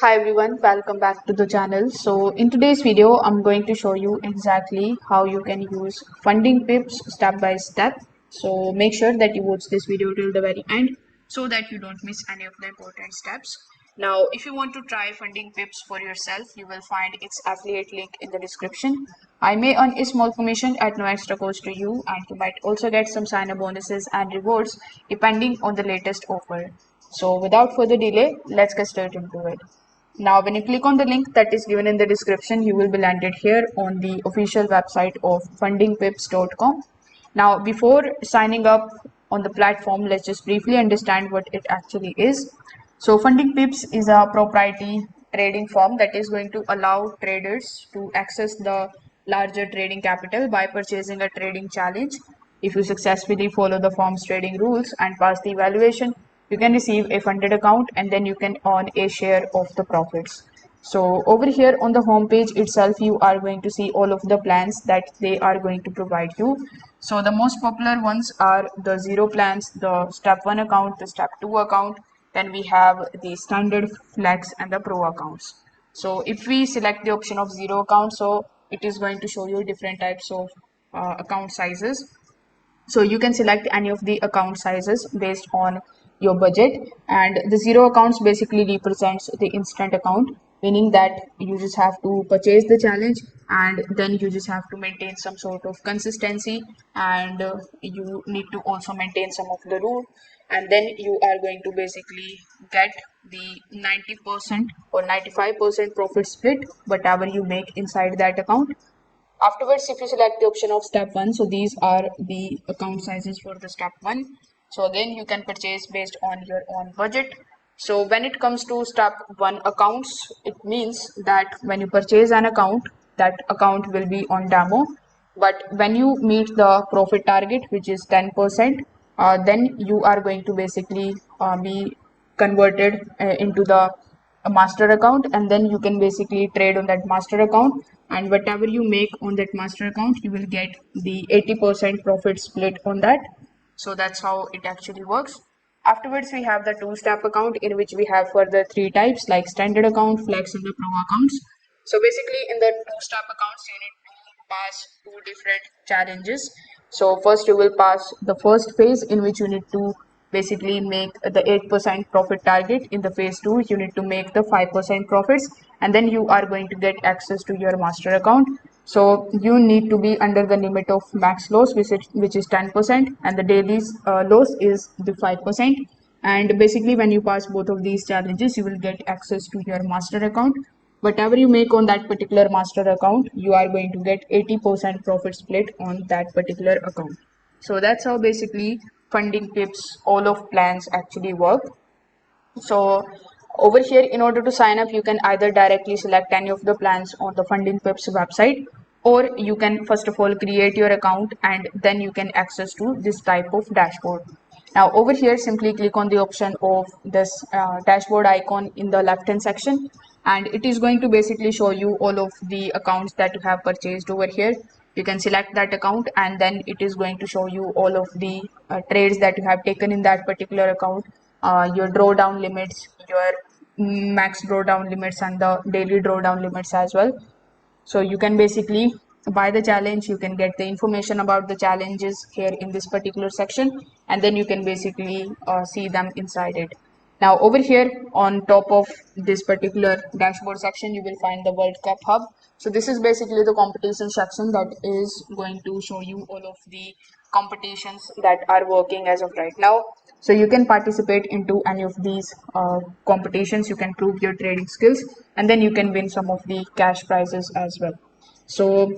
Hi everyone, welcome back to the channel. So in today's video, I'm going to show you exactly how you can use funding pips step by step. So make sure that you watch this video till the very end so that you don't miss any of the important steps. Now, if you want to try funding pips for yourself, you will find its affiliate link in the description. I may earn a small commission at no extra cost to you, and you might also get some sign-up bonuses and rewards depending on the latest offer. So without further delay, let's get straight into it. Now, when you click on the link that is given in the description, you will be landed here on the official website of fundingpips.com. Now, before signing up on the platform, let's just briefly understand what it actually is. So, Funding Pips is a proprietary trading firm that is going to allow traders to access the larger trading capital by purchasing a trading challenge. If you successfully follow the firm's trading rules and pass the evaluation, you can receive a funded account and then you can earn a share of the profits. So over here on the home page itself, you are going to see all of the plans that they are going to provide you. So the most popular ones are the zero plans, the step 1 account, the step 2 account, then we have the standard, flex and the pro accounts. So if we select the option of zero account, so it is going to show you different types of account sizes. So you can select any of the account sizes based on your budget, and the zero accounts basically represents the instant account, meaning that you just have to purchase the challenge and then you just have to maintain some sort of consistency, and you need to also maintain some of the rule, and then you are going to basically get the 90% or 95% profit split whatever you make inside that account. Afterwards, if you select the option of step 1, so these are the account sizes for the step 1. So again, you can purchase based on your own budget. So when it comes to step 1 accounts, it means that when you purchase an account, that account will be on demo. But when you meet the profit target, which is 10%, then you are going to basically be converted into the a master account, and then you can basically trade on that master account, and whatever you make on that master account you will get the 80% profit split on that. So that's how it actually works. Afterwards, we have the two-step account, in which we have further three types like standard account, flex and the pro accounts. So basically in the two-step accounts you need to pass two different challenges. So first you will pass the first phase, in which you need to basically make the 8% profit target. In the phase 2 you need to make the 5% profits, and then you are going to get access to your master account. So you need to be under the limit of max loss, which is 10%, and the daily loss is the 5%. And basically when you pass both of these challenges you will get access to your master account. Whatever you make on that particular master account, you are going to get 80% profit split on that particular account. So that's how basically funding pips all of plans actually work. So over here, in order to sign up, you can either directly select any of the plans on the funding pips website, or you can first of all create your account and then you can access to this type of dashboard. Now over here, simply click on the option of this dashboard icon in the left hand section, and it is going to basically show you all of the accounts that you have purchased over here. You can select that account and then it is going to show you all of the trades that you have taken in that particular account, your drawdown limits, your max drawdown limits and the daily drawdown limits as well. So you can basically buy the challenge, you can get the information about the challenges here in this particular section, and then you can basically see them inside it. Now over here on top of this particular dashboard section, you will find the World Cup Hub. So this is basically the competition section that is going to show you all of the competitions that are working as of right now. So you can participate into any of these competitions, you can prove your trading skills, and then you can win some of the cash prizes as well. So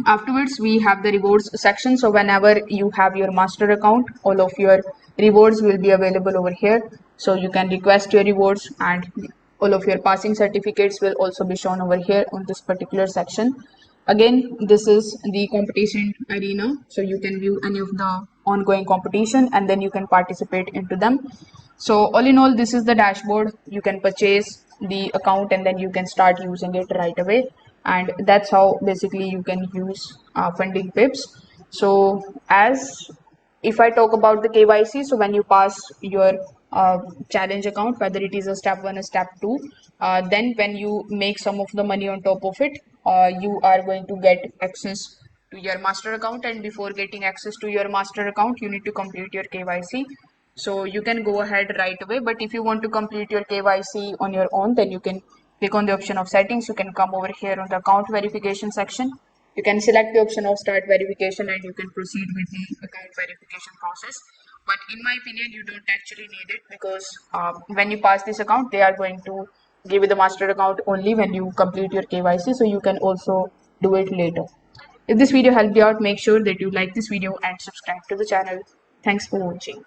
afterwards, we have the rewards section. So whenever you have your master account, all of your rewards will be available over here. So you can request your rewards, and all of your passing certificates will also be shown over here on this particular section. Again, this is the competition arena, so you can view any of the ongoing competition and then you can participate into them. So all in all, this is the dashboard. You can purchase the account and then you can start using it right away, and that's how basically you can use funding pips. So as if I talk about the KYC, so when you pass your challenge account, whether it is a step 1 or step 2. Then when you make some of the money on top of it, you are going to get access to your master account, and before getting access to your master account you need to complete your KYC. So you can go ahead right away, but if you want to complete your KYC on your own, then you can click on the option of settings. You can come over here on the account verification section. You can select the option of start verification and you can proceed with the account verification process. But in my opinion, you don't actually need it, because when you pass this account, they are going to give you the master account only when you complete your KYC. So you can also do it later. If this video helped you out, make sure that you like this video and subscribe to the channel. Thanks for watching.